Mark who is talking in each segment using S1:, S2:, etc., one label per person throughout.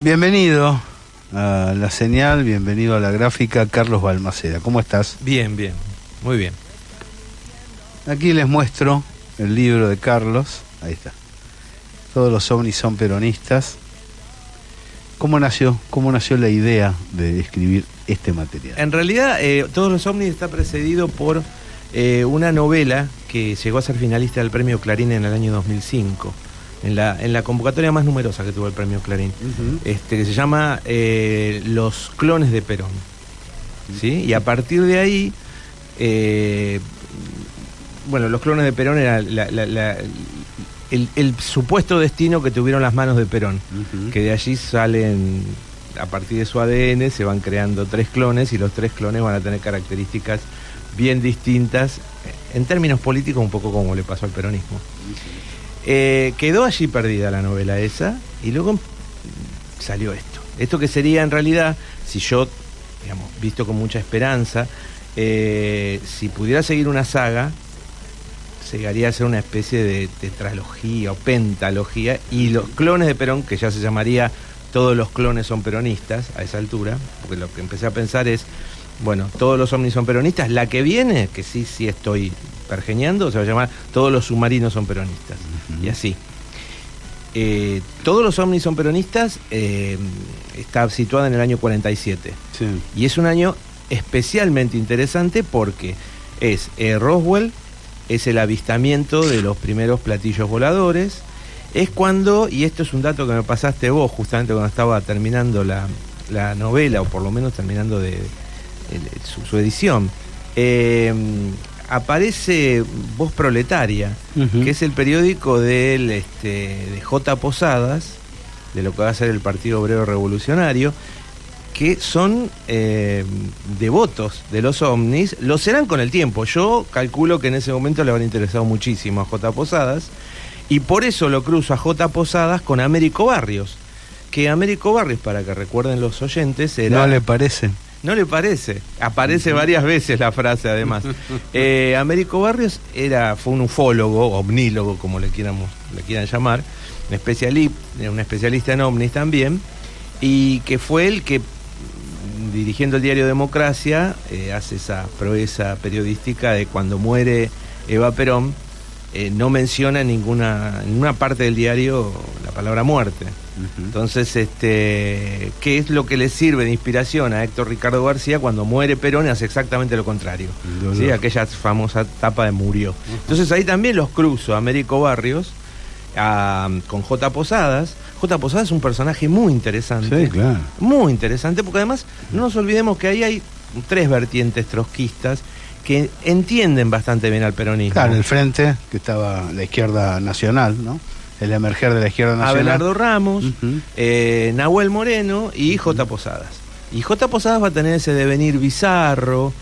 S1: Bienvenido a La Señal, bienvenido a La Gráfica, Carlos Balmaceda. ¿Cómo estás?
S2: Bien, muy bien.
S1: Aquí les muestro el libro de Carlos. Ahí está. Todos los ovnis son peronistas. ¿Cómo nació la idea de escribir este material?
S2: En realidad, Todos los ovnis está precedido por una novela que llegó a ser finalista del Premio Clarín en el año 2005. En la convocatoria más numerosa que tuvo el Premio Clarín, que se llama Los clones de Perón. ¿Sí? Y a partir de ahí, los clones de Perón era el supuesto destino que tuvieron las manos de Perón, que de allí salen, a partir de su ADN, se van creando 3 clones, y los 3 clones van a tener características bien distintas, en términos políticos, un poco como le pasó al peronismo. Quedó allí perdida la novela esa, y luego salió esto que sería en realidad, si yo, visto con mucha esperanza, si pudiera seguir una saga, llegaría a ser una especie de tetralogía o pentalogía, y los clones de Perón, que ya se llamaría Todos los clones son peronistas a esa altura, porque lo que empecé a pensar es, todos los ovnis son peronistas. La que viene, que sí estoy pergeñando, se va a llamar Todos los submarinos son peronistas. Y así. Todos los ovnis son peronistas está situada en el año 47.
S1: Sí.
S2: Y es un año especialmente interesante porque es Roswell, es el avistamiento de los primeros platillos voladores, es cuando, y esto es un dato que me pasaste vos justamente cuando estaba terminando la novela, o por lo menos terminando su edición, aparece Voz Proletaria, que es el periódico de J. Posadas, de lo que va a ser el Partido Obrero Revolucionario, que son devotos de los ovnis. Lo serán con el tiempo. Yo calculo que en ese momento le habrá interesado muchísimo a J. Posadas, y por eso lo cruzo a J. Posadas con Américo Barrios, que Américo Barrios, para que recuerden los oyentes, era...
S1: ¿No le parece?
S2: ¿No le parece? Aparece varias veces la frase, además. Américo Barrios fue un ufólogo, ovnílogo, como le quieran llamar, un especialista en ovnis también, y que fue el que, dirigiendo el diario Democracia, hace esa proeza periodística de cuando muere Eva Perón, no menciona en ninguna parte del diario la palabra muerte. Entonces, ¿qué es lo que le sirve de inspiración a Héctor Ricardo García cuando muere Perón? Hace exactamente lo contrario. ¿Sí? Aquella famosa tapa de murió. Entonces ahí también los cruzo, Américo Barrios con J. Posadas. J. Posadas es un personaje muy interesante.
S1: Sí, claro.
S2: Muy interesante, porque además no nos olvidemos que ahí hay 3 vertientes trotskistas que entienden bastante bien al peronismo.
S1: Claro, en el frente, que estaba la izquierda nacional, ¿no? El emerger de la izquierda nacional.
S2: Abelardo Ramos, Nahuel Moreno y J. Posadas. Y J. Posadas va a tener ese devenir bizarro,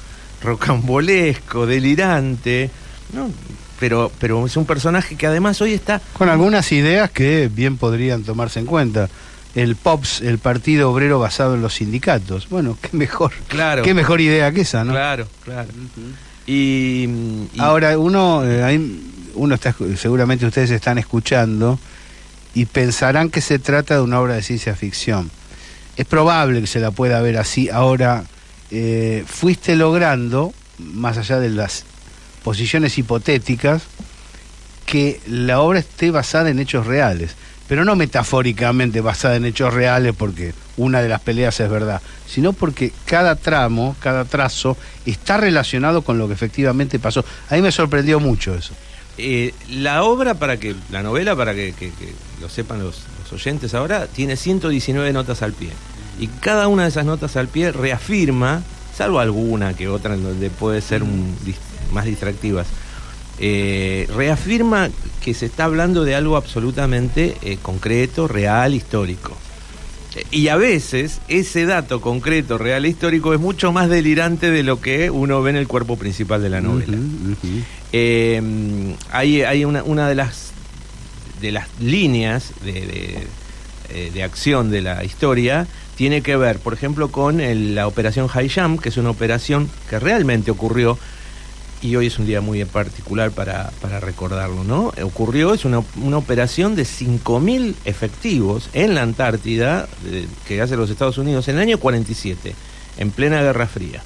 S2: rocambolesco, delirante, ¿no? Pero es un personaje que además hoy está...
S1: Con algunas ideas que bien podrían tomarse en cuenta. El POPS, el Partido Obrero basado en los sindicatos. Bueno, qué mejor idea que esa, ¿no?
S2: Claro. Y
S1: ahora, uno está, seguramente ustedes están escuchando y pensarán que se trata de una obra de ciencia ficción. Es probable que se la pueda ver así. Ahora, fuiste logrando, más allá de las posiciones hipotéticas, que la obra esté basada en hechos reales, pero no metafóricamente basada en hechos reales porque una de las peleas es verdad, sino porque cada tramo, cada trazo está relacionado con lo que efectivamente pasó. A mí me sorprendió mucho eso.
S2: La novela, para que lo sepan los oyentes ahora, tiene 119 notas al pie. Y cada una de esas notas al pie reafirma, salvo alguna que otra en donde puede ser más distractivas, reafirma que se está hablando de algo absolutamente concreto, real, histórico. Y a veces ese dato concreto, real, histórico es mucho más delirante de lo que uno ve en el cuerpo principal de la novela. Hay una de las líneas de acción de la historia, tiene que ver, por ejemplo, con la operación High Jump, que es una operación que realmente ocurrió y hoy es un día muy particular para recordarlo, ¿no? Ocurrió, es una operación de 5.000 efectivos en la Antártida, que hace los Estados Unidos en el año 47, en plena Guerra Fría.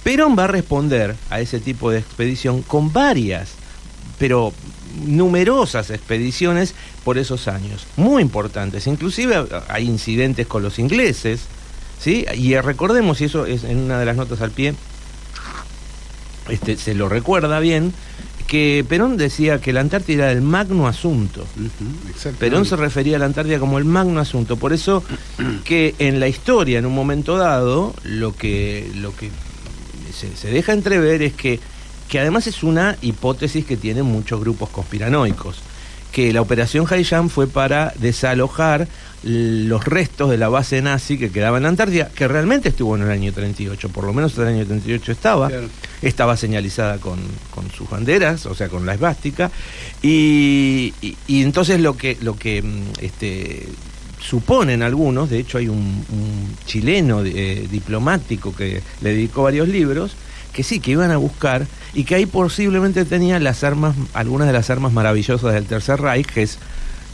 S2: Perón va a responder a ese tipo de expedición con varias, pero numerosas expediciones por esos años, muy importantes. Inclusive hay incidentes con los ingleses, ¿sí? Y recordemos, y eso es en una de las notas al pie, se lo recuerda bien, que Perón decía que la Antártida era el magno asunto. Perón se refería a la Antártida como el magno asunto. Por eso que en la historia, en un momento dado, lo que se deja entrever es que además es una hipótesis que tienen muchos grupos conspiranoicos, que la operación Haiyang fue para desalojar los restos de la base nazi que quedaba en la Antártida, que realmente estuvo en el año 38, por lo menos en el año 38 estaba señalizada con sus banderas, o sea, con la esvástica, y entonces lo que suponen algunos, de hecho hay un chileno diplomático que le dedicó varios libros, que sí, que iban a buscar, y que ahí posiblemente tenían las armas, algunas de las armas maravillosas del Tercer Reich, que es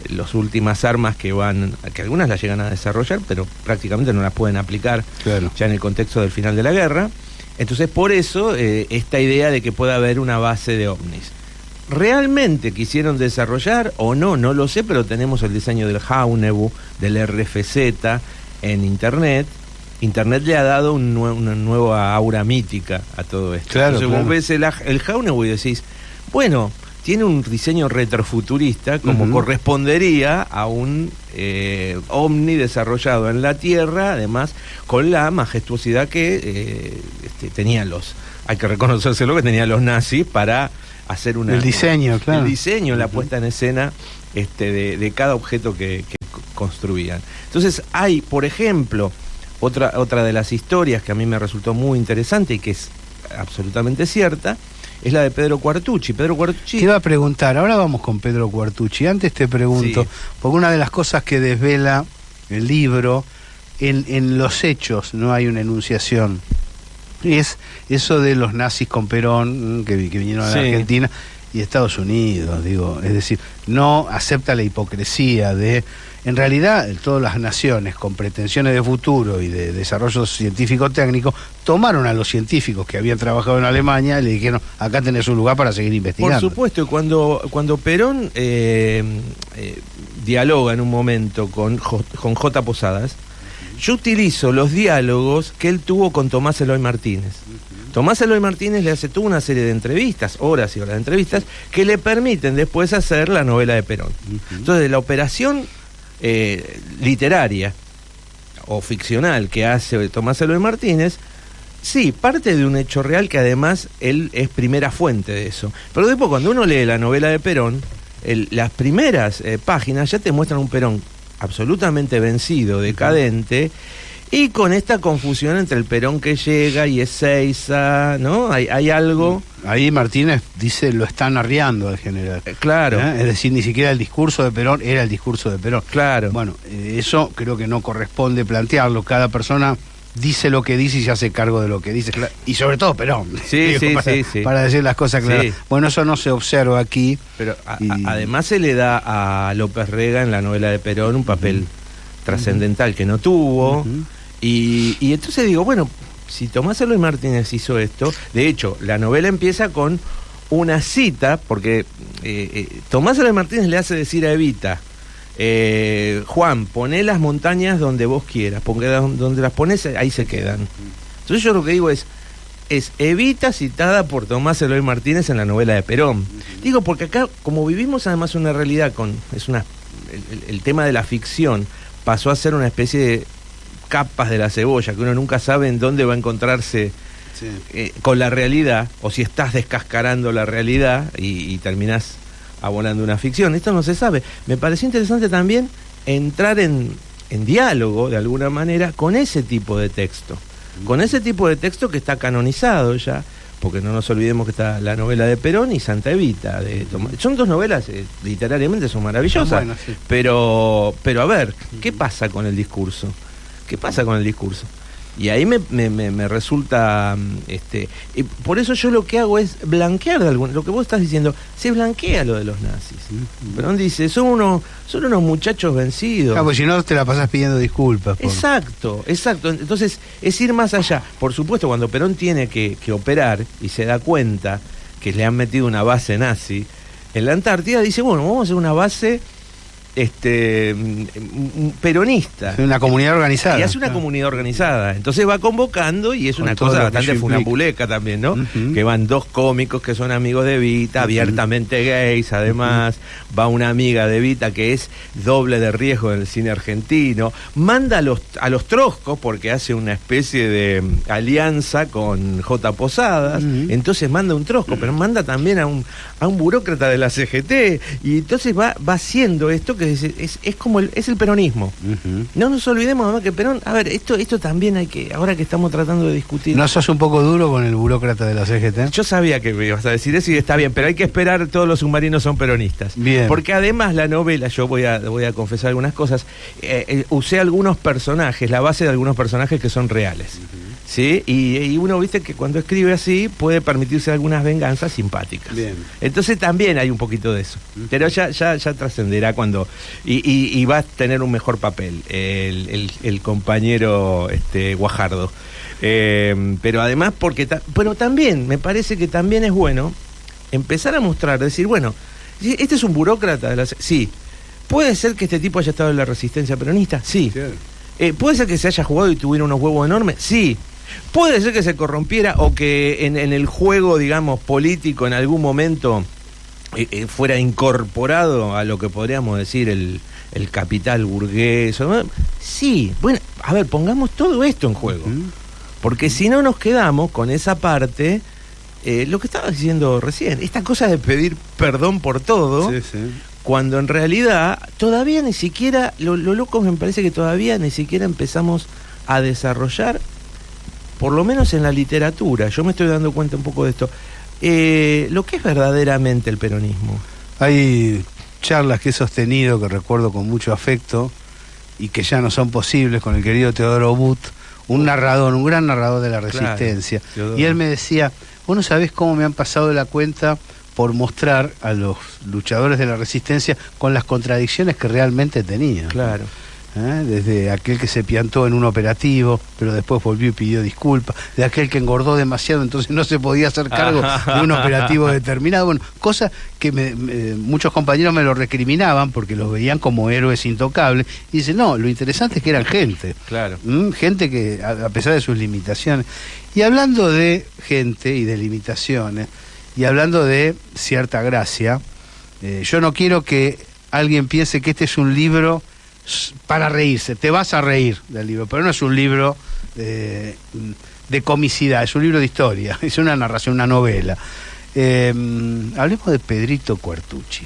S2: las últimas armas que algunas las llegan a desarrollar, pero prácticamente no las pueden aplicar ya en el contexto del final de la guerra. Entonces, por eso, esta idea de que pueda haber una base de ovnis. ¿Realmente quisieron desarrollar o no? No lo sé, pero tenemos el diseño del Haunebu, del RFZ en Internet. Internet le ha dado una nueva aura mítica a todo esto. Entonces vos ves el Haunebu y decís, bueno, tiene un diseño retrofuturista como correspondería a un ovni desarrollado en la Tierra, además con la majestuosidad que tenían hay que reconocérselo, que tenían los nazis para hacer el diseño, la puesta en escena de cada objeto que construían. Entonces hay, por ejemplo, otra de las historias que a mí me resultó muy interesante y que es absolutamente cierta, es la de Pedro Quartucci. Pedro Quartucci...
S1: Te iba a preguntar, ahora vamos con Pedro Quartucci. Antes te pregunto, porque una de las cosas que desvela el libro, en los hechos no hay una enunciación, es eso de los nazis con Perón, que vinieron a la Argentina, y Estados Unidos, digo, es decir, no acepta la hipocresía de... En realidad, todas las naciones con pretensiones de futuro y de desarrollo científico-técnico tomaron a los científicos que habían trabajado en Alemania y le dijeron, acá tenés un lugar para seguir investigando.
S2: Por supuesto, y cuando Perón dialoga en un momento con J. Posadas, yo utilizo los diálogos que él tuvo con Tomás Eloy Martínez. Tomás Eloy Martínez le hace toda una serie de entrevistas, horas y horas de entrevistas, que le permiten después hacer la novela de Perón. Entonces, la operación literaria o ficcional que hace Tomás Eloy Martínez, sí, parte de un hecho real que además él es primera fuente de eso. Pero después, cuando uno lee la novela de Perón, las primeras páginas ya te muestran un Perón absolutamente vencido, decadente, y con esta confusión entre el Perón que llega y Ezeiza, ¿no? Hay algo...
S1: Ahí Martínez dice, lo están arriando al general.
S2: Claro.
S1: Es decir, ni siquiera el discurso de Perón era el discurso de Perón.
S2: Claro.
S1: Bueno, eso creo que no corresponde plantearlo. Cada persona dice lo que dice y se hace cargo de lo que dice. Y sobre todo Perón.
S2: Sí,
S1: para decir las cosas claras. Sí. Bueno, eso no se observa aquí.
S2: Pero además se le da a López Rega en la novela de Perón un papel trascendental que no tuvo. Y entonces digo, bueno, si Tomás Eloy Martínez hizo esto, de hecho, la novela empieza con una cita, porque Tomás Eloy Martínez le hace decir a Evita, Juan, poné las montañas donde vos quieras, porque donde las pones ahí se quedan. Entonces yo lo que digo es Evita citada por Tomás Eloy Martínez en la novela de Perón. Digo, porque acá, como vivimos además una realidad el tema de la ficción pasó a ser una especie de capas de la cebolla, que uno nunca sabe en dónde va a encontrarse con la realidad, o si estás descascarando la realidad y terminás abonando una ficción. Esto no se sabe. Me pareció interesante también entrar en diálogo, de alguna manera, con ese tipo de texto. Con ese tipo de texto que está canonizado ya, porque no nos olvidemos que está la novela de Perón y Santa Evita. Son dos novelas, literariamente son maravillosas, sí. Pero a ver, ¿qué pasa con el discurso? ¿Qué pasa con el discurso? Y ahí me resulta, por eso yo lo que hago es blanquear de algún, lo que vos estás diciendo, se blanquea lo de los nazis. Perón dice, son unos muchachos vencidos.
S1: Claro, porque si no te la pasás pidiendo disculpas.
S2: Exacto. Entonces, es ir más allá. Por supuesto, cuando Perón tiene que operar y se da cuenta que le han metido una base nazi en la Antártida, dice, bueno, vamos a hacer una base peronista.
S1: Una comunidad organizada.
S2: Y hace una comunidad organizada. Entonces va convocando y es una cosa bastante funambuleca también, ¿no? Que van 2 cómicos que son amigos de Evita, abiertamente gays, además. Va una amiga de Evita que es doble de riesgo en el cine argentino. Manda a los troscos porque hace una especie de alianza con J. Posadas. Entonces manda un trosco, pero manda también a un burócrata de la CGT. Y entonces va haciendo esto que es como es el peronismo. No nos olvidemos además que Perón, a ver, esto también hay que, ahora que estamos tratando de discutir.
S1: ¿No sos un poco duro con el burócrata de la CGT?
S2: Yo sabía que me ibas a decir eso y está bien, pero hay que esperar, todos los submarinos son peronistas.
S1: Bien.
S2: Porque además la novela, yo voy a confesar algunas cosas, usé algunos personajes, la base de algunos personajes que son reales. ¿Sí? Y uno, viste, que cuando escribe así puede permitirse algunas venganzas simpáticas. Bien. Entonces también hay un poquito de eso. Pero ya trascenderá cuando... Y va a tener un mejor papel el compañero Guajardo. Pero además pero también, me parece que también es bueno empezar a mostrar, decir, bueno, este es un burócrata de la... Sí. ¿Puede ser que este tipo haya estado en la resistencia peronista? Sí. ¿Puede ser que se haya jugado y tuviera unos huevos enormes? Sí. ¿Puede ser que se corrompiera o que en el juego, digamos, político en algún momento fuera incorporado a lo que podríamos decir el capital burgués? Sí. Bueno, a ver, pongamos todo esto en juego. Porque si no nos quedamos con esa parte, lo que estaba diciendo recién, esta cosa de pedir perdón por todo... Cuando en realidad todavía ni siquiera, lo loco me parece que todavía ni siquiera empezamos a desarrollar, por lo menos en la literatura, yo me estoy dando cuenta un poco de esto, lo que es verdaderamente el peronismo.
S1: Hay charlas que he sostenido, que recuerdo con mucho afecto, y que ya no son posibles, con el querido Teodoro But, un gran narrador de la Resistencia. Claro, y él me decía, vos no sabés cómo me han pasado de la cuenta por mostrar a los luchadores de la Resistencia con las contradicciones que realmente tenían.
S2: Claro.
S1: Desde aquel que se piantó en un operativo, pero después volvió y pidió disculpas, de aquel que engordó demasiado, entonces no se podía hacer cargo de un operativo determinado. Bueno, cosas que muchos compañeros me lo recriminaban porque los veían como héroes intocables. Y dicen, no, lo interesante es que eran gente.
S2: Claro.
S1: Gente que, a pesar de sus limitaciones. Y hablando de gente y de limitaciones, y hablando de cierta gracia, yo no quiero que alguien piense que este es un libro para reírse. Te vas a reír del libro, pero no es un libro de comicidad, es un libro de historia, es una narración, una novela. Hablemos de Pedrito Quartucci.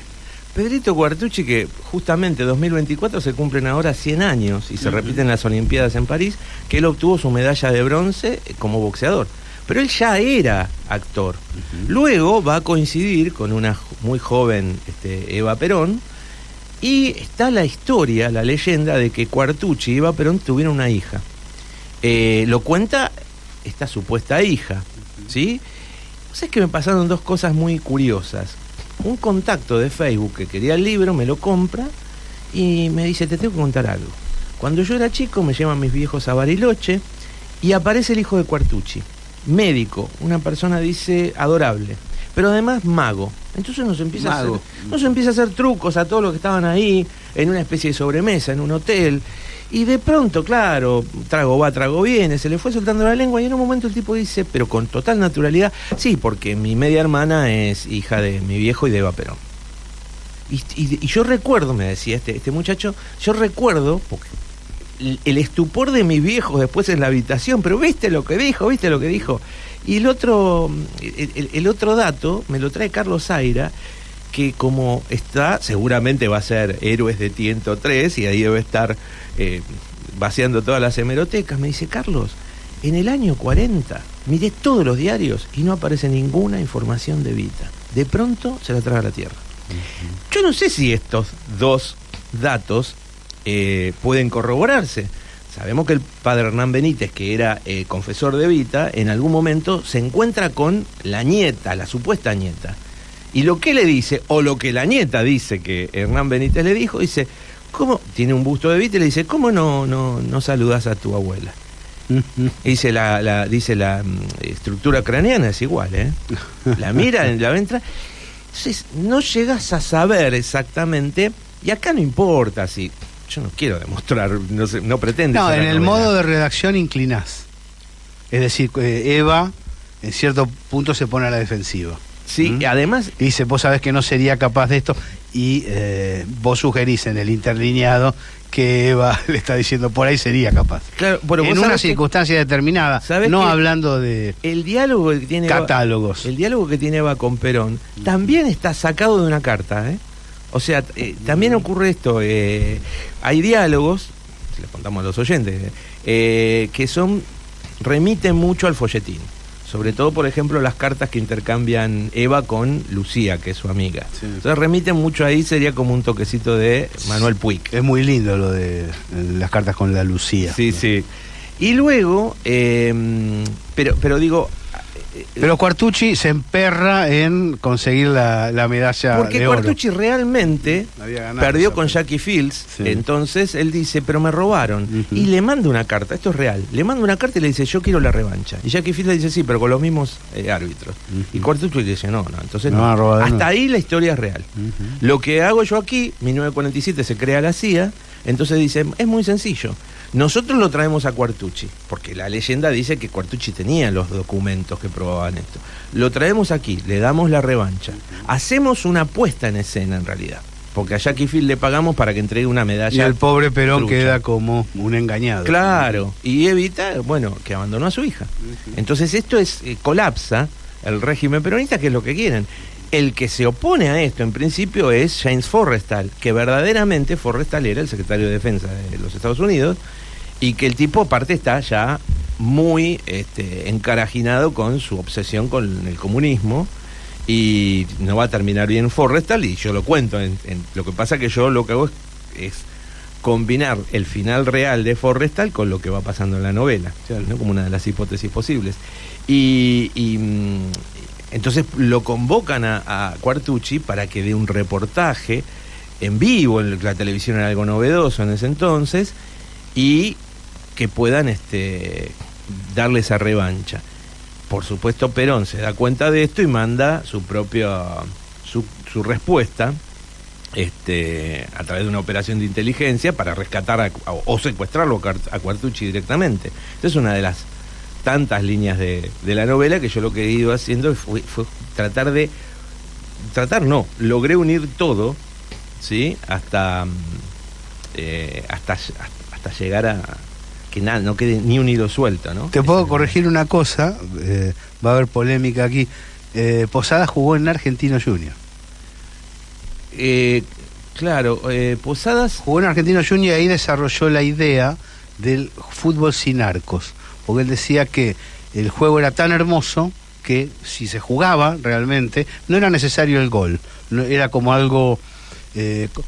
S2: Pedrito Quartucci, que justamente 2024 se cumplen ahora 100 años y se repiten las Olimpiadas en París, que él obtuvo su medalla de bronce como boxeador. Pero él ya era actor. Luego va a coincidir con una muy joven Eva Perón, y está la historia, la leyenda de que Quartucci y Eva Perón tuvieron una hija. Lo cuenta esta supuesta hija, ¿sí? ¿Sabes que me pasaron 2 cosas muy curiosas? Un contacto de Facebook que quería el libro, me lo compra y me dice, te tengo que contar algo. Cuando yo era chico me llevan mis viejos a Bariloche y aparece el hijo de Quartucci. Médico, una persona, dice, adorable, pero además mago. Entonces nos empieza a hacer trucos a todos los que estaban ahí, en una especie de sobremesa, en un hotel, y de pronto, claro, trago va, trago viene, se le fue soltando la lengua, y en un momento el tipo dice, pero con total naturalidad, sí, porque mi media hermana es hija de mi viejo y de Eva Perón. Y yo recuerdo, me decía este muchacho, yo recuerdo, porque el estupor de mis viejos después en la habitación, pero ¿viste lo que dijo? Y el otro dato me lo trae Carlos Zaira, que como está, seguramente va a ser Héroes de Tiento 3, y ahí debe estar vaciando todas las hemerotecas. Me dice, Carlos, en el año 40 miré todos los diarios y no aparece ninguna información de Evita. De pronto se la traga a la tierra. Yo no sé si estos 2 datos pueden corroborarse. sabemos que el padre Hernán Benítez, que era confesor de Evita, en algún momento se encuentra con la nieta, la supuesta nieta. Y lo que le dice, o lo que la nieta dice que Hernán Benítez le dijo, dice, ¿cómo? Tiene un busto de Evita y le dice, ¿cómo no saludas a tu abuela? Dice la estructura craneana es igual, ¿eh? La mira en la ventana. Entonces, no llegas a saber exactamente, y acá no importa si... Yo no quiero demostrar, no pretendo.
S1: No, en el modo de redacción inclinás. Es decir, Eva en cierto punto se pone a la defensiva.
S2: Sí, además...
S1: Y dice, vos sabés que no sería capaz de esto, y vos sugerís en el interlineado que Eva le está diciendo por ahí sería capaz.
S2: Claro, pero
S1: en una circunstancia determinada, no hablando de
S2: el diálogo que tiene
S1: catálogos.
S2: El diálogo que tiene Eva con Perón también está sacado de una carta, ¿eh? O sea, también ocurre esto, hay diálogos, si les contamos a los oyentes, que remiten mucho al folletín. Sobre todo, por ejemplo, las cartas que intercambian Eva con Lucía, que es su amiga. Sí. Entonces remiten mucho ahí, sería como un toquecito de Manuel Puig.
S1: Es muy lindo lo de las cartas con la Lucía.
S2: Sí, sí. Y luego, pero digo...
S1: Pero Quartucci se emperra en conseguir la medalla
S2: porque
S1: de oro.
S2: Porque Quartucci realmente perdió con Jackie Fields, sí. Entonces él dice, pero me robaron. Y le manda una carta, esto es real, le manda una carta y le dice, yo quiero la revancha. Y Jackie Fields le dice, sí, pero con los mismos árbitros. Y Quartucci le dice, no, entonces no. Hasta ahí la historia es real. Lo que hago yo aquí, 1947 se crea la CIA, entonces dice, es muy sencillo. Nosotros lo traemos a Quartucci, porque la leyenda dice que Quartucci tenía los documentos que probaban esto. Lo traemos aquí, le damos la revancha. Hacemos una puesta en escena, en realidad. Porque a Jackie Field le pagamos para que entregue una medalla.
S1: Y el pobre Perón queda como un engañado.
S2: Claro, y Evita, bueno, que abandonó a su hija. Entonces esto colapsa el régimen peronista, que es lo que quieren. El que se opone a esto, en principio, es James Forrestal, que verdaderamente Forrestal era el secretario de Defensa de los Estados Unidos, y que el tipo, aparte, está ya muy encarajinado con su obsesión con el comunismo, y no va a terminar bien Forrestal, y yo lo cuento. Lo que pasa que yo lo que hago es combinar el final real de Forrestal con lo que va pasando en la novela, ¿no? Como una de las hipótesis posibles. Entonces lo convocan a Quartucci para que dé un reportaje en vivo, la televisión era algo novedoso en ese entonces, y que puedan darle esa revancha. Por supuesto, Perón se da cuenta de esto y manda su respuesta a través de una operación de inteligencia para rescatar o secuestrarlo a Quartucci directamente. Esta es una de las tantas líneas de la novela que yo lo que he ido haciendo fue logré unir todo, ¿sí? hasta llegar a que nada, no quede ni un hilo suelto, ¿no?
S1: Te puedo corregir una cosa, va a haber polémica aquí. Posadas jugó en Argentino Junior.
S2: Claro, Posadas
S1: jugó en Argentino Junior y ahí desarrolló la idea del fútbol sin arcos, porque él decía que el juego era tan hermoso que si se jugaba realmente no era necesario el gol, era como algo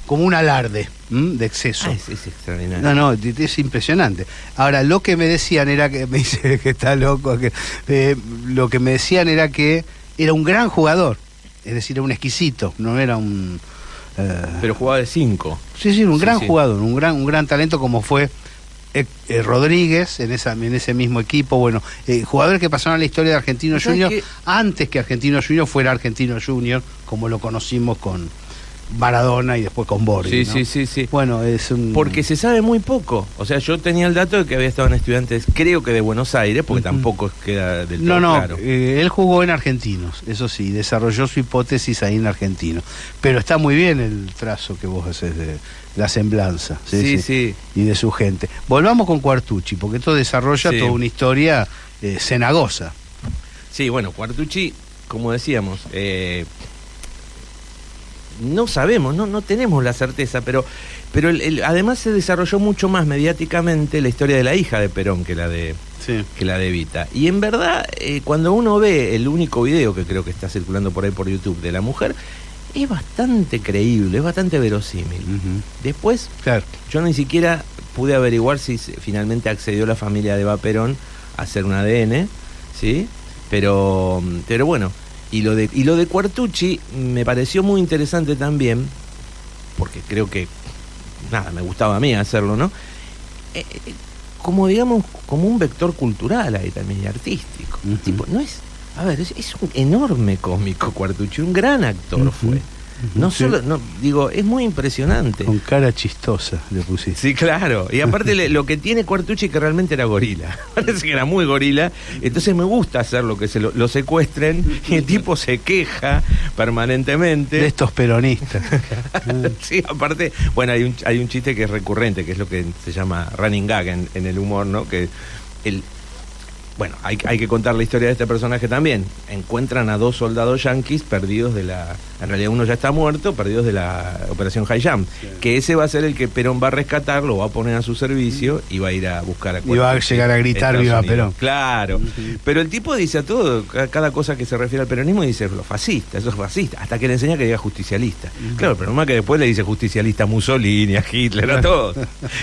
S1: como un alarde de exceso.
S2: Es extraordinario.
S1: No, es impresionante. Ahora, lo que me decían era que, me dice que está loco, lo que me decían era que era un gran jugador, es decir, era un exquisito, no era un...
S2: Pero jugaba de 5.
S1: Sí, un gran jugador, un gran talento, como fue Rodríguez en ese mismo equipo. Bueno, jugadores que pasaron a la historia de Argentino Junior antes que Argentino Junior fuera Argentino Junior, como lo conocimos con Maradona y después con Borghi, ¿no?
S2: Sí.
S1: Bueno,
S2: porque se sabe muy poco. O sea, yo tenía el dato de que había estado en Estudiantes, creo que de Buenos Aires, porque tampoco queda del todo claro.
S1: Él jugó en Argentinos, eso sí, desarrolló su hipótesis ahí en Argentino. Pero está muy bien el trazo que vos haces de la semblanza, sí, y de su gente. Volvamos con Quartucci, porque esto desarrolla toda una historia cenagosa.
S2: Sí, bueno, Quartucci, como decíamos, no sabemos, no tenemos la certeza, pero además se desarrolló mucho más mediáticamente la historia de la hija de Perón que la de Evita. Y en verdad, cuando uno ve el único video que creo que está circulando por ahí por YouTube de la mujer, es bastante creíble, es bastante verosímil. Después, yo ni siquiera pude averiguar si finalmente accedió la familia de Eva Perón a hacer un ADN, ¿sí? Pero bueno, y lo de Quartucci me pareció muy interesante también, porque creo que, nada, me gustaba a mí hacerlo, ¿no? Como digamos, como un vector cultural ahí también, y artístico. Tipo, no es, a ver, es un enorme cómico Quartucci, un gran actor fue. No solo, no, digo, es muy impresionante.
S1: Con cara chistosa le pusiste.
S2: Sí, claro. Y aparte lo que tiene Quartucci que realmente era gorila. Parece que era muy gorila. Entonces me gusta hacer lo que lo secuestren y el tipo se queja permanentemente.
S1: De estos peronistas.
S2: Sí, aparte, bueno, hay un chiste que es recurrente, que es lo que se llama running gag en el humor, ¿no? Que bueno, hay que contar la historia de este personaje también. Encuentran a 2 soldados yanquis perdidos en realidad uno ya está muerto, perdidos de la operación High Jump. Sí. Que ese va a ser el que Perón va a rescatar, lo va a poner a su servicio y va a ir a buscar a Quartucci.
S1: Y va a llegar a gritar viva Perón.
S2: Claro. Pero el tipo dice a todo, cada cosa que se refiere al peronismo, dice los fascistas, esos fascistas, hasta que le enseña que diga justicialista. Claro, pero más que después le dice justicialista a Mussolini, a Hitler, a todos.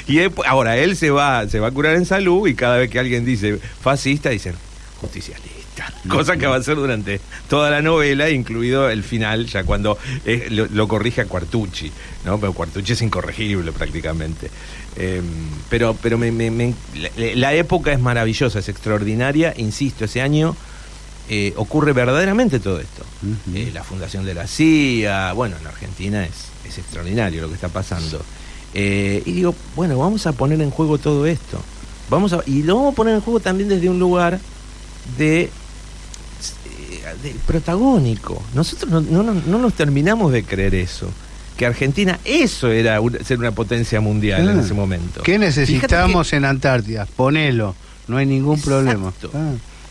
S2: Y después, ahora él se va a curar en salud y cada vez que alguien dice fascista, dicen justicialista. Cosa que va a hacer durante toda la novela, incluido el final, ya cuando lo corrige a Quartucci, ¿no? Pero Quartucci es incorregible prácticamente. Pero la época es maravillosa, es extraordinaria, insisto, ese año ocurre verdaderamente todo esto. La fundación de la CIA, bueno, en Argentina es extraordinario lo que está pasando. Y digo, bueno, vamos a poner en juego todo esto. Y lo vamos a poner en juego también desde un lugar de protagónico. Nosotros no nos terminamos de creer eso, que Argentina, eso era ser una potencia mundial en ese momento.
S1: ¿Qué necesitamos en Antártida? Ponelo, no hay ningún problema.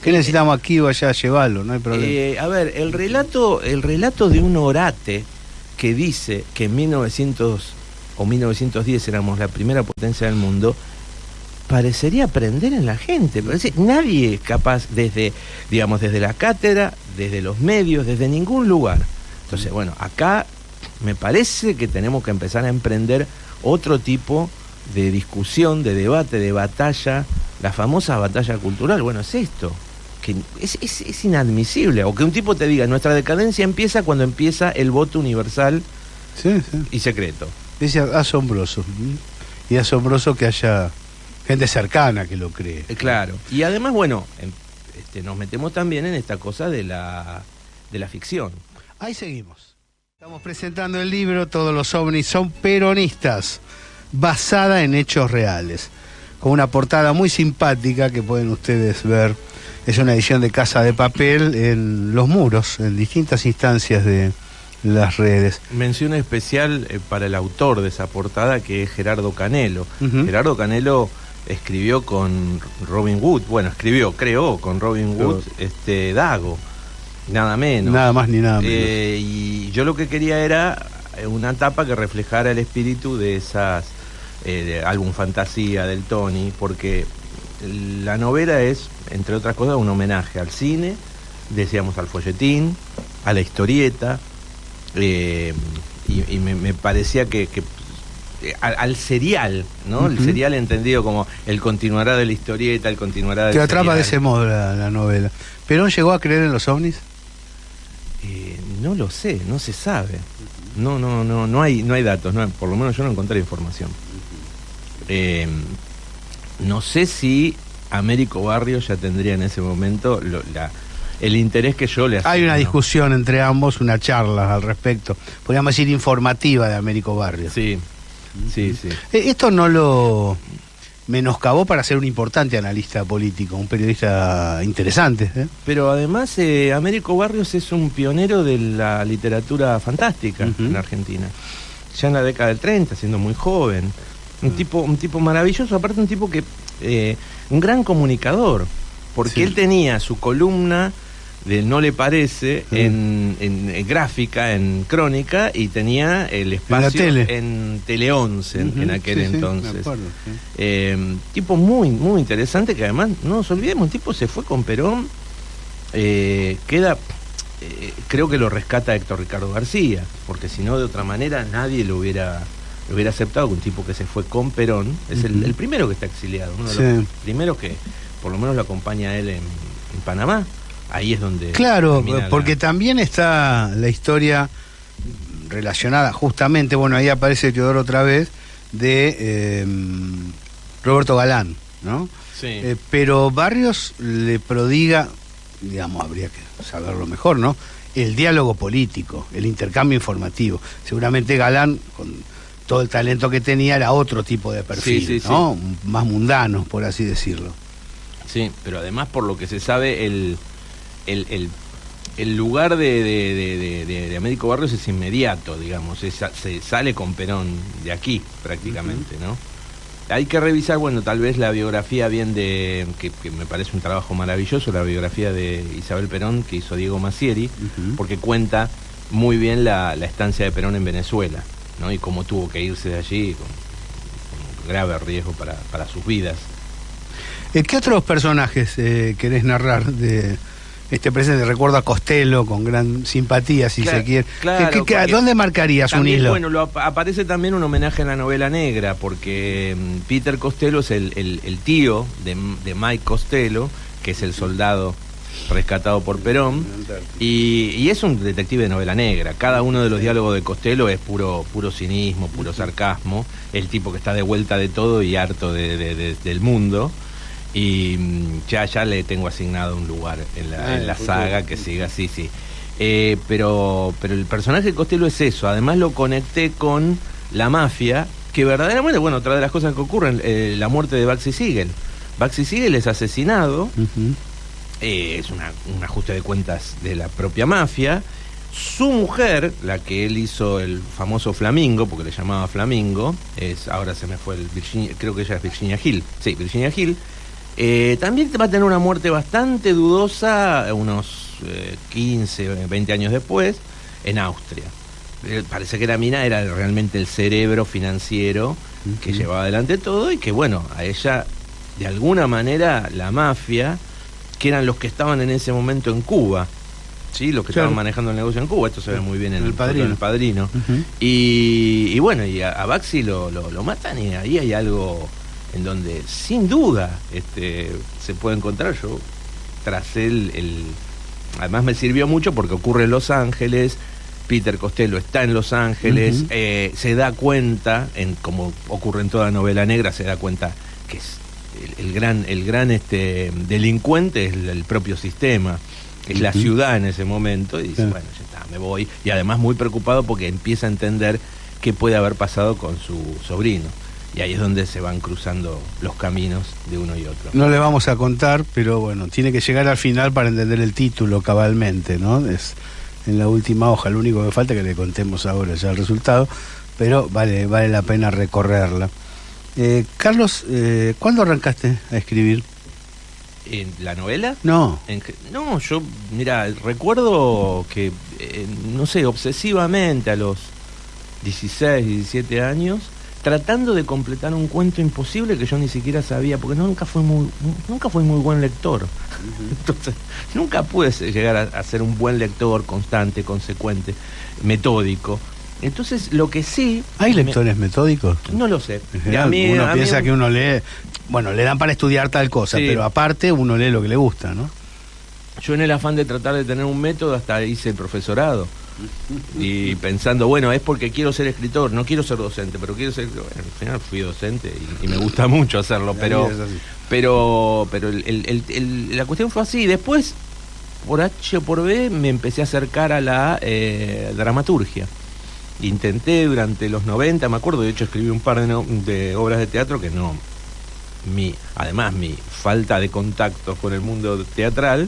S1: ¿Qué necesitamos aquí o allá? Llevarlo, no hay problema.
S2: A ver, el relato de un orate que dice que en 1900 o 1910 éramos la primera potencia del mundo, parecería prender en la gente. Parece, nadie es capaz desde la cátedra, desde los medios, desde ningún lugar. Entonces, bueno, acá me parece que tenemos que empezar a emprender otro tipo de discusión, de debate, de batalla, la famosa batalla cultural. Bueno, es esto, que es inadmisible. O que un tipo te diga, nuestra decadencia empieza cuando empieza el voto universal y secreto.
S1: Es asombroso. Y asombroso que haya gente cercana que lo cree.
S2: Claro. Y además, bueno, nos metemos también en esta cosa de la ficción.
S1: Ahí seguimos. Estamos presentando el libro Todos los ovnis son peronistas, basada en hechos reales, con una portada muy simpática que pueden ustedes ver. Es una edición de Casa de Papel en los muros, en distintas instancias de las redes.
S2: Mención especial para el autor de esa portada, que es Gerardo Canelo. Gerardo Canelo escribió con Robin Wood, creó con Robin Wood Dago, nada menos.
S1: Nada más ni nada menos.
S2: Y yo lo que quería era una tapa que reflejara el espíritu de esas de álbum Fantasía del Tony, porque la novela es, entre otras cosas, un homenaje al cine, decíamos al folletín, a la historieta, y me parecía que al serial, ¿no? El serial entendido como el continuará de la historieta, el continuará del serial.
S1: Que atrapa de ese modo la novela. ¿Perón llegó a creer en los ovnis?
S2: No lo sé, no se sabe. No hay datos, por lo menos yo no encontré información. No sé si Américo Barrios ya tendría en ese momento el interés que yo le hacía.
S1: Hay una discusión entre ambos, una charla al respecto, podríamos decir informativa, de Américo Barrios.
S2: Sí.
S1: Esto no lo menoscabó para ser un importante analista político, un periodista interesante.
S2: Pero además Américo Barrios es un pionero de la literatura fantástica en Argentina. Ya en la década del 30, siendo muy joven. Un tipo maravilloso, aparte un tipo que un gran comunicador, porque él tenía su columna de No le parece en gráfica, en crónica, y tenía el espacio en Tele 11 en aquel entonces. Me acuerdo, tipo muy, muy interesante, que además, no nos olvidemos, el tipo se fue con Perón, creo que lo rescata Héctor Ricardo García, porque si no, de otra manera nadie lo hubiera hubiera aceptado que un tipo que se fue con Perón, es el primero que está exiliado, uno de los primeros que por lo menos lo acompaña a él en Panamá. Ahí es donde...
S1: Claro, porque también está la historia relacionada justamente, bueno, ahí aparece Teodoro otra vez, de Roberto Galán, ¿no?
S2: Sí.
S1: Pero Barrios le prodiga, digamos, habría que saberlo mejor, ¿no? El diálogo político, el intercambio informativo. Seguramente Galán, con todo el talento que tenía, era otro tipo de perfil, ¿no? Más mundano, por así decirlo.
S2: Sí, pero además, por lo que se sabe, el lugar de Américo Barrios es inmediato, digamos, se sale con Perón de aquí, prácticamente, ¿no? Hay que revisar, bueno, tal vez la biografía bien que me parece un trabajo maravilloso, la biografía de Isabel Perón, que hizo Diego Massieri, porque cuenta muy bien la estancia de Perón en Venezuela, ¿no? Y cómo tuvo que irse de allí con grave riesgo para sus vidas.
S1: ¿Qué otros personajes querés narrar de este presente? Recuerdo a Costello con gran simpatía, si se quiere.
S2: Claro,
S1: ¿Dónde marcarías un hilo?
S2: Bueno, aparece también un homenaje en la novela negra, porque Peter Costello es el tío de Mike Costello, que es el soldado rescatado por Perón, y es un detective de novela negra. Cada uno de los diálogos de Costello es puro cinismo, puro sarcasmo, el tipo que está de vuelta de todo y harto del mundo. Y ya le tengo asignado un lugar en la saga que siga, sí. Pero el personaje de Costello es eso. Además lo conecté con la mafia, que verdaderamente, bueno, otra de las cosas que ocurren, la muerte de Bugsy Siegel. Bugsy Siegel es asesinado, es un ajuste de cuentas de la propia mafia. Su mujer, la que él hizo el famoso Flamingo, porque le llamaba Flamingo, ahora se me fue creo que ella es Virginia Hill. Sí, Virginia Hill. También va a tener una muerte bastante dudosa unos 15, 20 años después, en Austria. Parece que la mina era realmente el cerebro financiero que llevaba adelante todo, y que bueno, a ella, de alguna manera, la mafia, que eran los que estaban en ese momento en Cuba, ¿sí? Los que estaban manejando el negocio en Cuba, esto se ve muy bien en El Padrino. Y bueno, y a Bugsy lo matan, y ahí hay algo en donde sin duda se puede encontrar. Yo tracé además me sirvió mucho porque ocurre en Los Ángeles, Peter Costello está en Los Ángeles, se da cuenta, como ocurre en toda novela negra, se da cuenta que es el gran delincuente es el propio sistema, es la ciudad en ese momento, y dice, bueno, ya está, me voy, y además muy preocupado porque empieza a entender qué puede haber pasado con su sobrino. Y ahí es donde se van cruzando los caminos de uno y otro.
S1: No le vamos a contar, pero bueno, tiene que llegar al final para entender el título cabalmente, ¿no? Es en la última hoja, lo único que falta es que le contemos ahora ya el resultado, pero vale la pena recorrerla. Carlos, ¿cuándo arrancaste a escribir?
S2: ¿En la novela?
S1: No.
S2: No, yo, mira, recuerdo que, no sé, obsesivamente a los 16, 17 años, tratando de completar un cuento imposible que yo ni siquiera sabía, porque nunca fui muy buen lector. Entonces, nunca pude llegar a ser un buen lector constante, consecuente, metódico. Entonces, lo que sí...
S1: ¿Hay lectores metódicos?
S2: No lo sé.
S1: Uno piensa que uno lee... Bueno, le dan para estudiar tal cosa, pero aparte uno lee lo que le gusta, ¿no?
S2: Yo, en el afán de tratar de tener un método, hasta hice el profesorado. Y pensando, bueno, es porque quiero ser escritor, no quiero ser docente, pero quiero ser... Bueno, al final fui docente y me gusta mucho hacerlo, pero la cuestión fue así. Después, por H o por B, me empecé a acercar a la dramaturgia. Intenté durante los 90, me acuerdo, de hecho escribí un par de obras de teatro que no... Además, mi falta de contacto con el mundo teatral,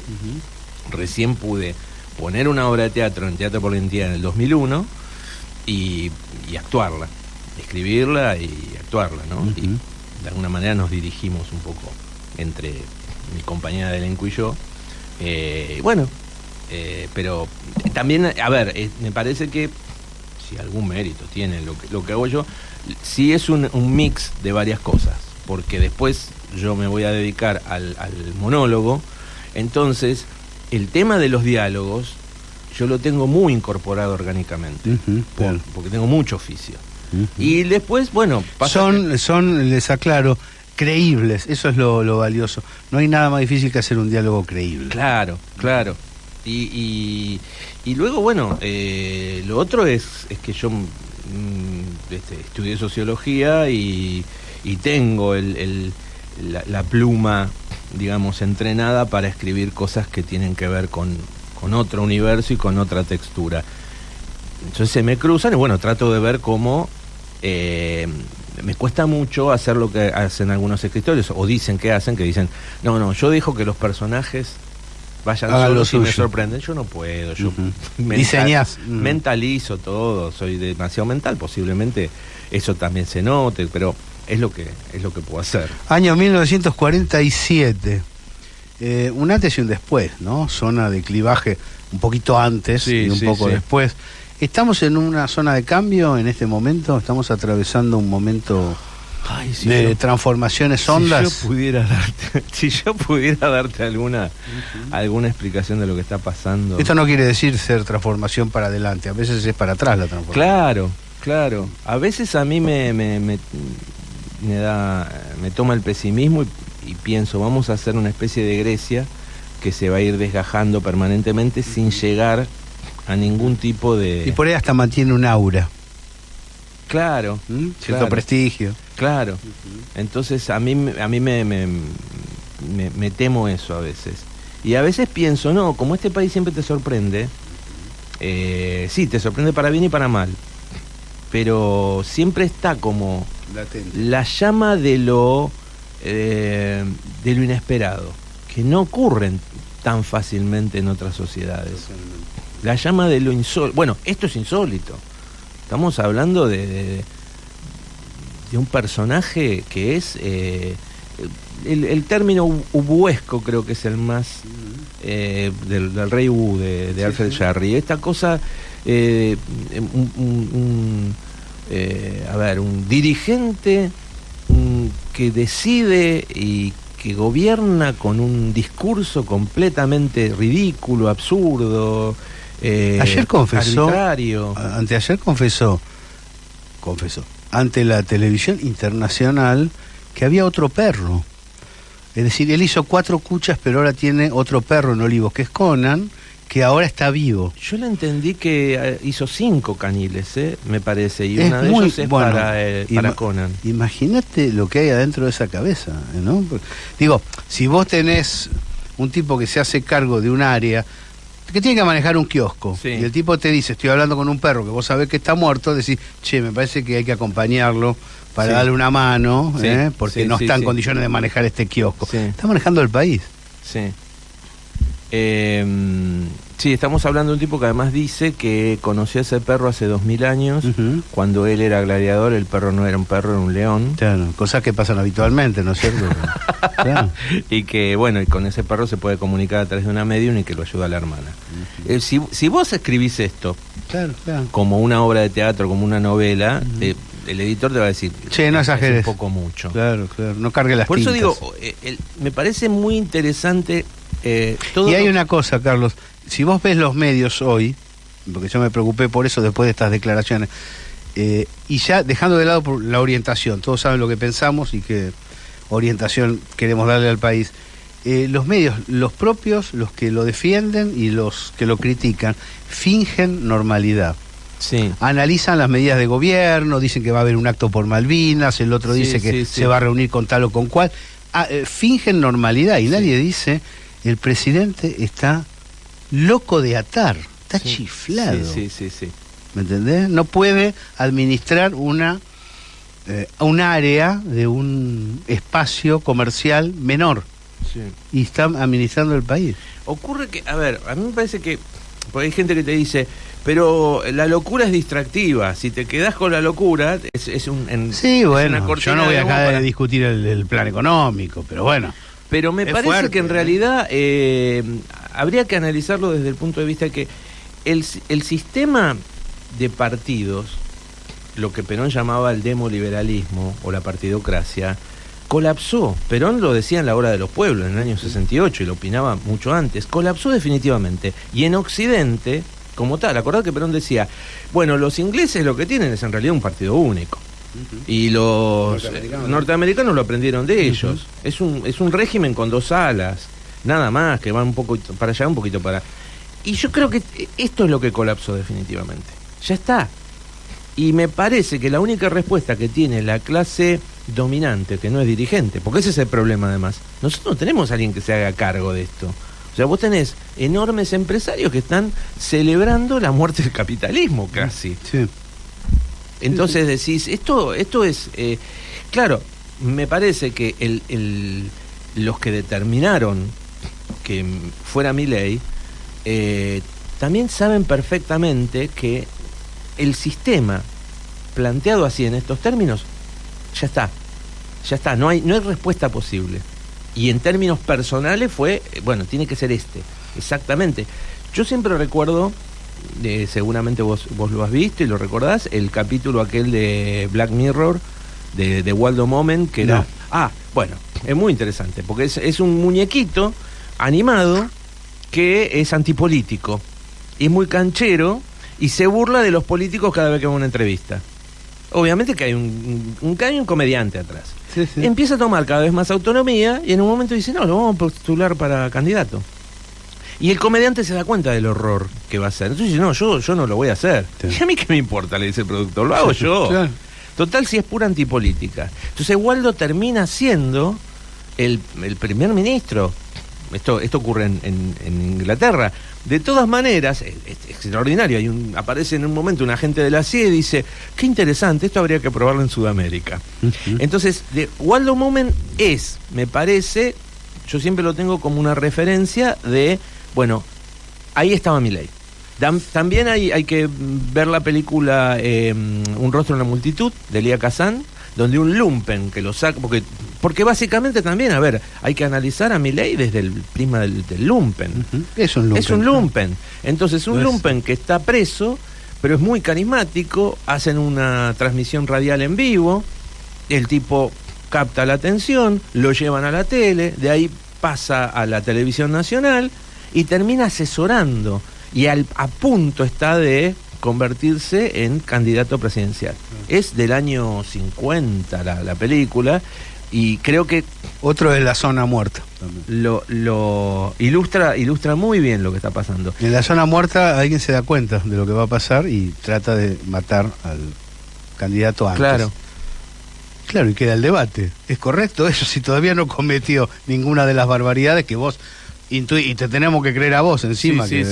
S2: recién pude poner una obra de teatro en Teatro por la Identidad en el 2001 y actuarla, escribirla y actuarla, ¿no? Y de alguna manera nos dirigimos un poco entre mi compañera de elenco y yo. Pero también, a ver, me parece que si algún mérito tiene lo que hago yo, sí es un mix de varias cosas, porque después yo me voy a dedicar al monólogo, entonces el tema de los diálogos yo lo tengo muy incorporado orgánicamente, porque tengo mucho oficio. Y después, bueno,
S1: son, les aclaro, creíbles, eso es lo valioso. No hay nada más difícil que hacer un diálogo creíble.
S2: Claro. Y luego, bueno, lo otro es que yo estudié sociología y tengo la pluma, digamos, entrenada para escribir cosas que tienen que ver con otro universo y con otra textura. Entonces se me cruzan y bueno, trato de ver cómo me cuesta mucho hacer lo que hacen algunos escritores, o dicen que hacen, que dicen, no, yo dejo que los personajes vayan solos y me sorprenden. Yo no puedo, yo mentalizo todo, soy demasiado mental, posiblemente eso también se note, pero es lo que puedo hacer.
S1: Año 1947, un antes y un después, ¿no? Zona de clivaje un poquito antes y un poco después. ¿Estamos en una zona de cambio en este momento? ¿Estamos atravesando un momento de transformaciones hondas?
S2: Si yo pudiera darte alguna explicación de lo que está pasando.
S1: Esto no quiere decir ser transformación para adelante, a veces es para atrás la transformación.
S2: Claro. A veces a mí me toma el pesimismo y pienso, vamos a hacer una especie de Grecia que se va a ir desgajando permanentemente sin llegar a ningún tipo de...
S1: Y por ahí hasta mantiene un aura.
S2: Claro.
S1: Cierto prestigio.
S2: Claro. Entonces a mí me temo eso a veces. Y a veces pienso, no, como este país siempre te sorprende, sí, te sorprende para bien y para mal, pero siempre está como latente la llama de lo inesperado, que no ocurren tan fácilmente en otras sociedades. Totalmente. La llama de lo insólito. Bueno, esto es insólito. Estamos hablando de un personaje que es... el término ubuesco creo que es el más... del rey Ubu, de Alfred Jarry. Esta cosa... un dirigente que decide y que gobierna con un discurso completamente ridículo, absurdo...
S1: Ayer confesó,
S2: arbitrario.
S1: Anteayer confesó ante la televisión internacional que había otro perro. Es decir, él hizo 4 cuchas, pero ahora tiene otro perro en Olivos, que es Conan, que ahora está vivo.
S2: Yo le entendí que hizo 5 caniles, me parece, y una de ellos es para Conan.
S1: Imagínate lo que hay adentro de esa cabeza, ¿no? Digo, si vos tenés un tipo que se hace cargo de un área, que tiene que manejar un kiosco, y el tipo te dice, estoy hablando con un perro que vos sabés que está muerto, decís, che, me parece que hay que acompañarlo para darle una mano, porque no está en condiciones de manejar este kiosco. Está manejando el país.
S2: Sí, estamos hablando de un tipo que además dice que conoció a ese perro hace 2000 años, cuando él era gladiador, el perro no era un perro, era un león.
S1: Claro, cosas que pasan habitualmente, ¿no es cierto? Claro.
S2: Y que, bueno, y con ese perro se puede comunicar a través de una medium y que lo ayuda a la hermana. Si vos escribís esto como una obra de teatro, como una novela, el editor te va a decir,
S1: che, no exageres,
S2: es un poco mucho.
S1: Claro, no cargue las tintas.
S2: Por eso digo, me parece muy interesante todo.
S1: Y hay una cosa, Carlos, si vos ves los medios hoy, porque yo me preocupé por eso después de estas declaraciones, y ya dejando de lado la orientación, todos saben lo que pensamos y qué orientación queremos darle al país, los medios, los propios, los que lo defienden y los que lo critican, fingen normalidad. Analizan las medidas de gobierno, dicen que va a haber un acto por Malvinas, el otro dice que se va a reunir con tal o con cual, fingen normalidad y nadie dice, el presidente está loco de atar, está chiflado. ¿Me entendés? No puede administrar un área de un espacio comercial menor. Y está administrando el país.
S2: Ocurre que, a ver, a mí me parece que, porque hay gente que te dice, pero la locura es distractiva, si te quedás con la locura, es una
S1: yo no voy acá a discutir el plan económico, pero bueno.
S2: Pero me parece fuerte, que en realidad habría que analizarlo desde el punto de vista que el sistema de partidos, lo que Perón llamaba el demoliberalismo o la partidocracia, colapsó. Perón lo decía en La Hora de los Pueblos, en el año 68, y lo opinaba mucho antes. Colapsó definitivamente. Y en Occidente, como tal. Acordad que Perón decía, bueno, los ingleses lo que tienen es en realidad un partido único. Y los norteamericanos lo aprendieron de ellos. Es un régimen con dos alas, nada más, que van un poco para allá, un poquito para... Y yo creo que esto es lo que colapsó definitivamente. Ya está. Y me parece que la única respuesta que tiene la clase dominante, que no es dirigente, porque ese es el problema además, nosotros no tenemos a alguien que se haga cargo de esto. O sea, vos tenés enormes empresarios que están celebrando la muerte del capitalismo casi.
S1: Sí.
S2: Entonces decís, esto es... claro, me parece que los que determinaron que fuera Milei también saben perfectamente que el sistema planteado así en estos términos ya está, no hay respuesta posible. Y en términos personales fue, bueno, tiene que ser exactamente. Yo siempre recuerdo, seguramente vos lo has visto y lo recordás, el capítulo aquel de Black Mirror de Waldo Moment, que era...
S1: No.
S2: Bueno, es muy interesante, porque es un muñequito animado que es antipolítico, y es muy canchero, y se burla de los políticos cada vez que va a una entrevista. Obviamente que hay un comediante atrás.
S1: Sí, sí.
S2: Empieza a tomar cada vez más autonomía, y en un momento dice, no, lo vamos a postular para candidato. Y el comediante se da cuenta del horror que va a hacer. Entonces dice, no, yo no lo voy a hacer. Sí. ¿Y a mí qué me importa? Le dice el productor, lo hago yo. Claro. Total, si es pura antipolítica. Entonces Waldo termina siendo el primer ministro. Esto ocurre en Inglaterra. De todas maneras, es extraordinario. Aparece en un momento un agente de la CIA y dice, qué interesante, esto habría que probarlo en Sudamérica. Entonces, Waldo Moment me parece, yo siempre lo tengo como una referencia de, bueno, ahí estaba Milei. También hay que ver la película Un rostro en la multitud, de Elia Kazan, donde un lumpen que lo saca, porque básicamente también, a ver, hay que analizar a Milei desde el prisma del lumpen.
S1: Es un lumpen.
S2: Es un lumpen. Entonces, un lumpen que está preso, pero es muy carismático, hacen una transmisión radial en vivo, el tipo capta la atención, lo llevan a la tele, de ahí pasa a la televisión nacional y termina asesorando, y a punto está de convertirse en candidato presidencial. Es del año 50 la película, y creo que
S1: otro de La Zona Muerta
S2: lo ilustra muy bien lo que está pasando.
S1: En La Zona Muerta alguien se da cuenta de lo que va a pasar y trata de matar al candidato antes. Claro, y queda el debate. ¿Es correcto eso si todavía no cometió ninguna de las barbaridades que vos y te tenemos que creer a vos encima?
S2: Sí.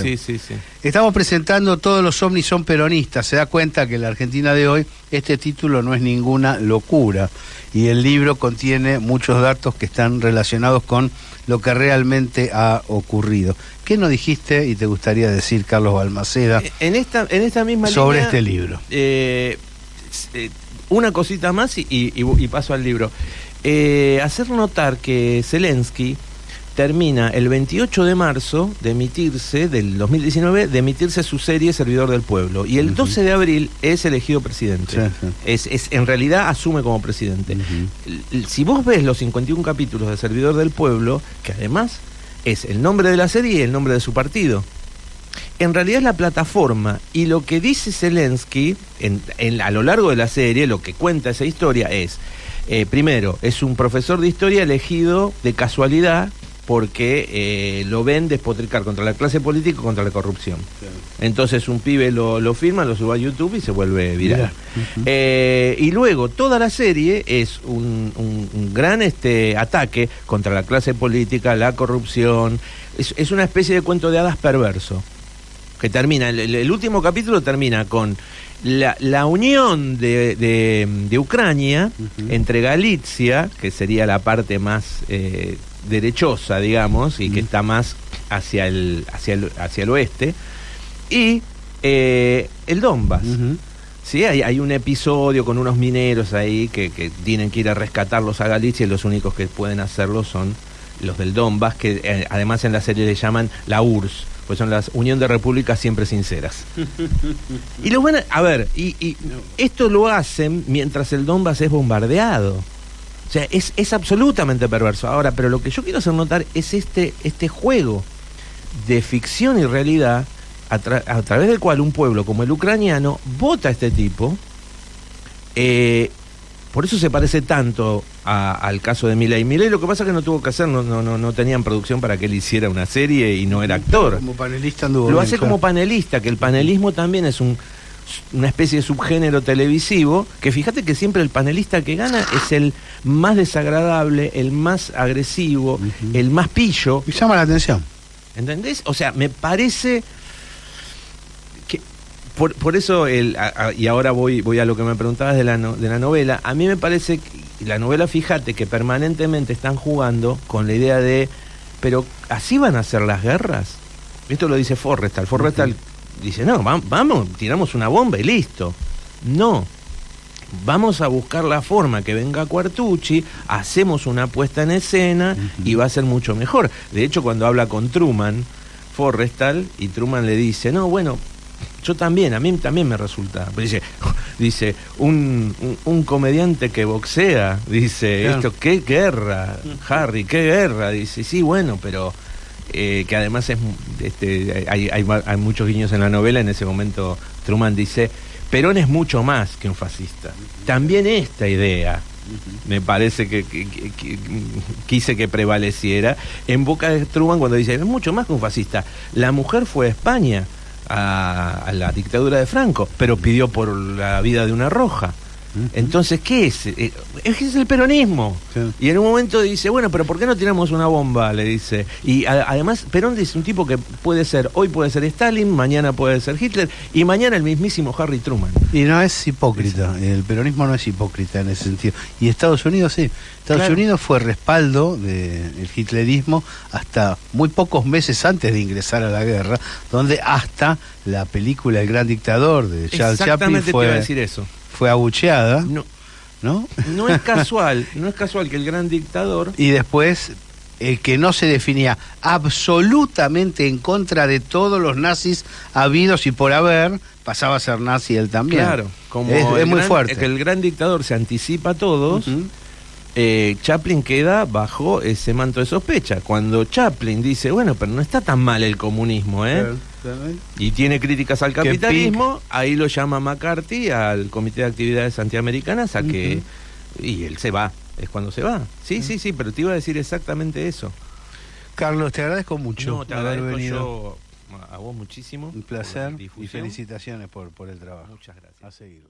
S1: Estamos presentando Todos los ovnis son peronistas. Se da cuenta que en la Argentina de hoy este título no es ninguna locura, y el libro contiene muchos datos que están relacionados con lo que realmente ha ocurrido. ¿Qué nos dijiste y te gustaría decir, Carlos Balmaceda,
S2: en esta misma
S1: sobre
S2: línea,
S1: este libro?
S2: Una cosita más y paso al libro. Hacer notar que Zelensky termina el 28 de marzo de emitirse, del 2019, de emitirse su serie Servidor del Pueblo. Y el 12 de abril es elegido presidente. Sí. En realidad asume como presidente. Si vos ves los 51 capítulos de Servidor del Pueblo, que además es el nombre de la serie y el nombre de su partido, en realidad es la plataforma. Y lo que dice Zelensky a lo largo de la serie, lo que cuenta esa historia es, primero, es un profesor de historia elegido de casualidad, porque lo ven despotricar contra la clase política y contra la corrupción. Claro. Entonces un pibe lo firma, lo sube a YouTube y se vuelve viral. Y luego toda la serie es un gran ataque contra la clase política, la corrupción. Es una especie de cuento de hadas perverso, que termina, el último capítulo termina con la unión de Ucrania entre Galicia, que sería la parte más derechosa, digamos, y que está más hacia el oeste, y el Donbass. ¿Sí? Hay un episodio con unos mineros ahí que tienen que ir a rescatarlos a Galicia, y los únicos que pueden hacerlo son los del Donbass, que además en la serie le llaman la URSS, pues son la Unión de Repúblicas Siempre Sinceras. Y lo bueno, a ver, y esto lo hacen mientras el Donbass es bombardeado. O sea, es absolutamente perverso. Ahora, pero lo que yo quiero hacer notar es este juego de ficción y realidad a través del cual un pueblo como el ucraniano vota a este tipo. Por eso se parece tanto al caso de Milei. Milei lo que pasa es que no tuvo que hacer, no tenían producción para que él hiciera una serie y no era actor.
S1: Como panelista anduvo
S2: Lo
S1: bien,
S2: hace
S1: claro.
S2: como panelista, que el panelismo también es una especie de subgénero televisivo, que fíjate que siempre el panelista que gana es el más desagradable, el más agresivo, el más pillo.
S1: Y llama la atención.
S2: ¿Entendés? O sea, me parece que por eso y ahora voy a lo que me preguntabas de la novela. A mí me parece que la novela, fíjate que permanentemente están jugando con la idea de, pero ¿así van a ser las guerras? Esto lo dice Forrestal. Forrestal dice, no, vamos, tiramos una bomba y listo. No. Vamos a buscar la forma que venga Quartucci, hacemos una puesta en escena y va a ser mucho mejor. De hecho, cuando habla con Truman, Forrestal, y Truman le dice, no, bueno, yo también, a mí también me resulta. Dice un comediante que boxea, dice,
S1: claro.
S2: Esto, qué guerra, Harry, qué guerra. Dice, sí, bueno, pero que además hay muchos guiños en la novela. En ese momento Truman dice, Perón es mucho más que un fascista. También esta idea me parece que quise que prevaleciera en boca de Truman cuando dice, es mucho más que un fascista. La mujer fue a España a la dictadura de Franco, pero pidió por la vida de una roja. Entonces, ¿qué es? Es el peronismo. Sí. Y en un momento dice, bueno, pero ¿por qué no tiramos una bomba? Le dice. Y además, Perón dice un tipo que hoy puede ser Stalin, mañana puede ser Hitler, y mañana el mismísimo Harry Truman.
S1: Y no es hipócrita, el peronismo no es hipócrita en ese sentido. Y Estados Unidos sí. Estados Unidos fue respaldo del hitlerismo hasta muy pocos meses antes de ingresar a la guerra, donde hasta la película El Gran Dictador de Charles Chaplin
S2: te iba a decir eso.
S1: Fue abucheada, ¿no?
S2: No es casual que El Gran Dictador...
S1: Y después, el que no se definía absolutamente en contra de todos los nazis habidos y por haber, pasaba a ser nazi él también.
S2: Claro, como
S1: es muy fuerte.
S2: Que El Gran Dictador se anticipa a todos, Chaplin queda bajo ese manto de sospecha. Cuando Chaplin dice, bueno, pero no está tan mal el comunismo, ¿eh? Y tiene críticas al capitalismo, ahí lo llama McCarthy al Comité de Actividades Antiamericanas a que... Y él se va, es cuando se va. Sí, pero te iba a decir exactamente eso.
S1: Carlos, te agradezco mucho.
S2: No, te agradezco yo a vos muchísimo.
S1: Un placer y felicitaciones por el trabajo.
S2: Muchas gracias.
S1: A seguirlo.